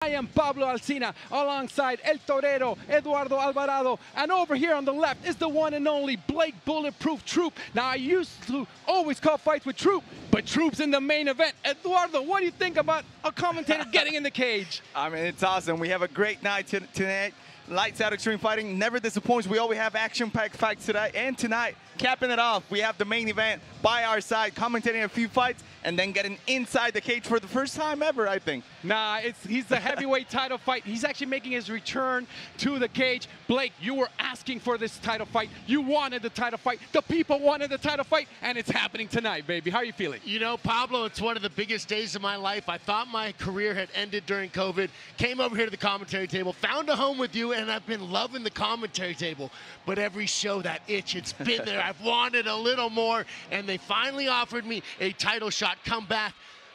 I am Pablo Alsina alongside El Torero, Eduardo Alvarado, and over here on the left is the one and only Blake Bulletproof Troop. Now, I used to always call fights with Troop, but Troop's in the main event. Eduardo, what do you think about a commentator getting in the cage? I mean, it's awesome. We have a great night tonight. Lights out extreme fighting never disappoints. We always have action-packed fights today, and tonight, capping it off, we have the main event by our side, commentating a few fights, and then getting inside the cage for the first time ever, I think. Nah, he's the heavyweight title fight. He's actually making his return to the cage. Blake, you were asking for this title fight. You wanted the title fight. The people wanted the title fight, and it's happening tonight, baby. How are you feeling? You know, Pablo, it's one of the biggest days of my life. I thought my career had ended during COVID. Came over here to the commentary table, found a home with you, and I've been loving the commentary table. But every show, that itch, it's been there. I've wanted a little more, and they finally offered me a title shot. Come back.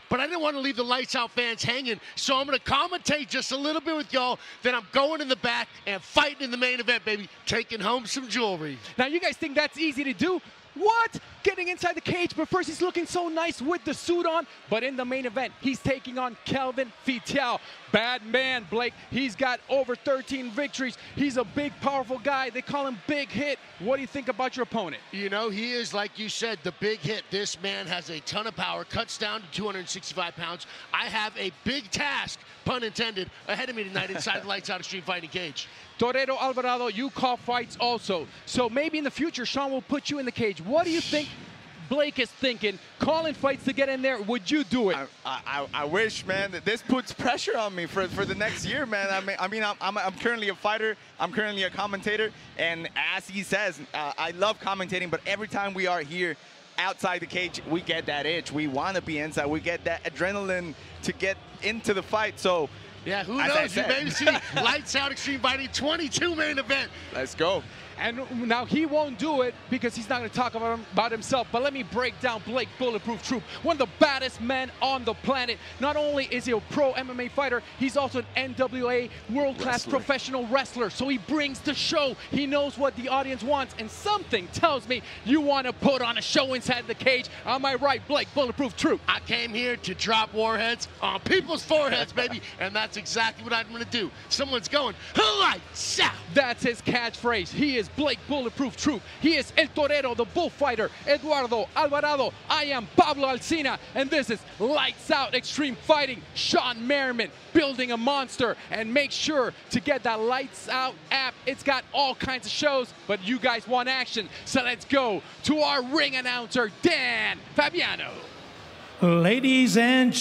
But I didn't want to leave the Lights Out fans hanging, so I'm going to commentate just a little bit with y'all. Then I'm going in the back and fighting in the main event, baby, taking home some jewelry. Now, you guys think that's easy to do? What? Getting inside the cage, but first he's looking so nice with the suit on. But in the main event, he's taking on Kelvin Fitiao. Bad man, Blake. He's got over 13 victories. He's a big, powerful guy. They call him Big Hit. What do you think about your opponent? You know, he is, like you said, the big hit. This man has a ton of power, cuts down to 265 pounds. I have a big task, pun intended, ahead of me tonight inside the Lights Out Extreme Fighting cage. Torero, Alvarado, you call fights also. So maybe in the future, Sean will put you in the cage. What do you think Blake is thinking? Calling fights to get in there, would you do it? I wish, man. This puts pressure on me for the next year, man. I'm currently a fighter. I'm currently a commentator. And as he says, I love commentating, but every time we are here outside the cage, we get that itch. We want to be inside. We get that adrenaline to get into the fight. So, yeah, who knows? You may see Lights Out Extreme Fighting 22 main event. Let's go. And now he won't do it because he's not going to talk about himself. But let me break down Blake Bulletproof Troop, one of the baddest men on the planet. Not only is he a pro MMA fighter, he's also an NWA world-class professional wrestler. So he brings the show. He knows what the audience wants. And something tells me you want to put on a show inside the cage. Am I right, Blake Bulletproof Troop? I came here to drop warheads on people's foreheads, baby. And that's exactly what I'm going to do. Someone's going, lights out. That's his catchphrase. He is Blake Bulletproof Troop. He is El Torero, the bullfighter. Eduardo Alvarado. I am Pablo Alsina, and this is Lights Out Extreme Fighting. Sean Merriman building a monster, and make sure to get that Lights Out app. It's got all kinds of shows, but you guys want action, so let's go to our ring announcer, Dan Fabiano. Ladies and